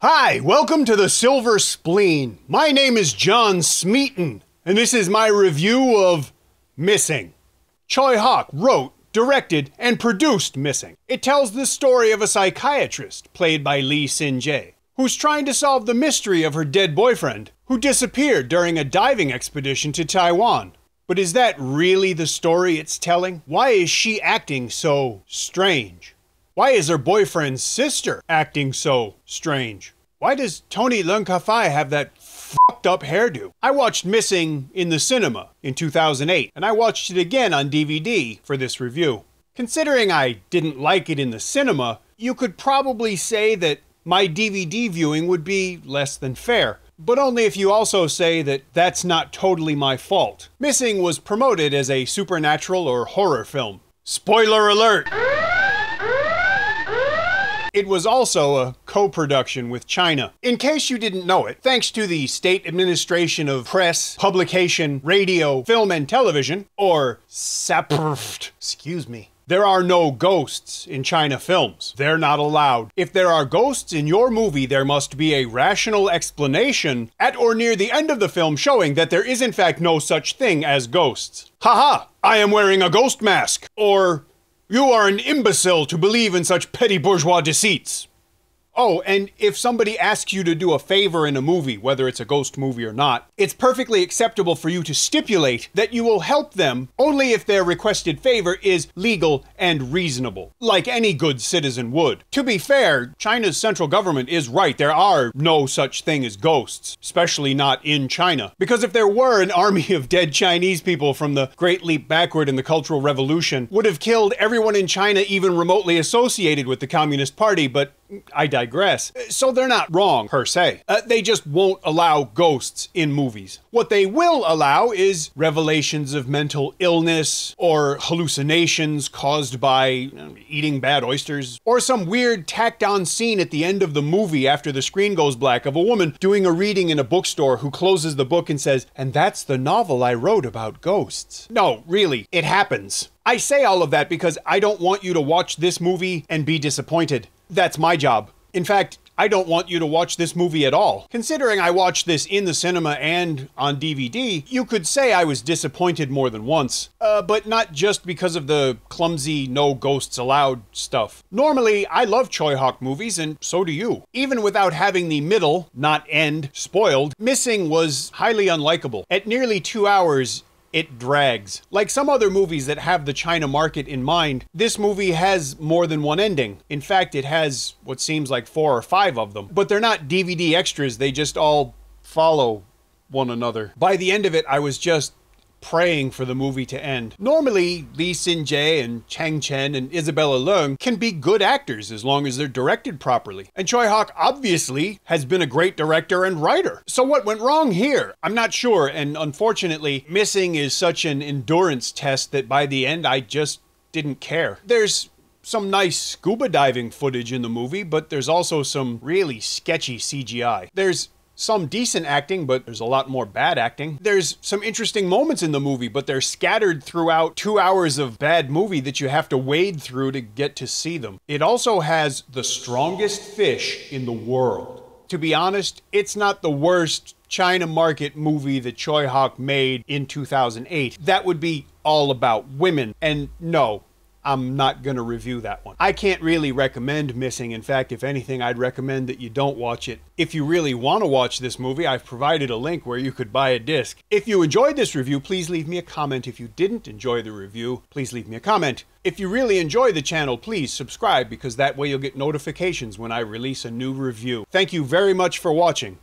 Hi, welcome to the Silver Spleen. My name is John Smeaton, and this is my review of Missing. Choi Hawk wrote, directed, and produced Missing. It tells the story of a psychiatrist, played by Sinje, who's trying to solve the mystery of her dead boyfriend, who disappeared during a diving expedition to Taiwan. But is that really the story it's telling? Why is she acting so strange? Why is her boyfriend's sister acting so strange? Why does Tony Leung have that fucked up hairdo? I watched Missing in the cinema in 2008, and I watched it again on DVD for this review. Considering I didn't like it in the cinema, you could probably say that my DVD viewing would be less than fair. But only if you also say that that's not totally my fault. Missing was promoted as a supernatural or horror film. Spoiler alert! It was also a co-production with China. In case you didn't know it, thanks to the State Administration of Press, Publication, Radio, Film and Television, or SAPRFT, excuse me, there are no ghosts in China films. They're not allowed. If there are ghosts in your movie, there must be a rational explanation at or near the end of the film showing that there is in fact no such thing as ghosts. Haha, I am wearing a ghost mask. Or, you are an imbecile to believe in such petty bourgeois deceits. Oh, and if somebody asks you to do a favor in a movie, whether it's a ghost movie or not, it's perfectly acceptable for you to stipulate that you will help them only if their requested favor is legal and reasonable, like any good citizen would. To be fair, China's central government is right. There are no such thing as ghosts, especially not in China. Because if there were, an army of dead Chinese people from the Great Leap Backward in the Cultural Revolution would have killed everyone in China even remotely associated with the Communist Party, but I digress. So they're not wrong, per se. They just won't allow ghosts in movies. What they will allow is revelations of mental illness, or hallucinations caused by eating bad oysters, or some weird tacked-on scene at the end of the movie after the screen goes black of a woman doing a reading in a bookstore who closes the book and says, "And that's the novel I wrote about ghosts." No, really, it happens. I say all of that because I don't want you to watch this movie and be disappointed. That's my job. In fact, I don't want you to watch this movie at all. Considering I watched this in the cinema and on DVD, you could say I was disappointed more than once. But not just because of the clumsy, no ghosts allowed stuff. Normally, I love Choi Hawk movies, and so do you. Even without having the middle, not end, spoiled, Missing was highly unlikable. At nearly 2 hours, it drags. Like some other movies that have the China market in mind, this movie has more than one ending. In fact, it has what seems like 4 or 5 of them. But they're not DVD extras, they just all follow one another. By the end of it, I was just praying for the movie to end. Normally, Sinje and Chang Chen and Isabella Leung can be good actors as long as they're directed properly. And Choi Hawk obviously has been a great director and writer. So what went wrong here? I'm not sure, and unfortunately, Missing is such an endurance test that by the end, I just didn't care. There's some nice scuba diving footage in the movie, but there's also some really sketchy CGI. There's some decent acting, but there's a lot more bad acting. There's some interesting moments in the movie, but they're scattered throughout 2 hours of bad movie that you have to wade through to get to see them. It also has the strongest fish in the world. To be honest, it's not the worst China market movie that Choi Hawk made in 2008. That would be all about women, and no, I'm not gonna review that one. I can't really recommend Missing. In fact, if anything, I'd recommend that you don't watch it. If you really want to watch this movie, I've provided a link where you could buy a disc. If you enjoyed this review, please leave me a comment. If you didn't enjoy the review, please leave me a comment. If you really enjoy the channel, please subscribe, because that way you'll get notifications when I release a new review. Thank you very much for watching.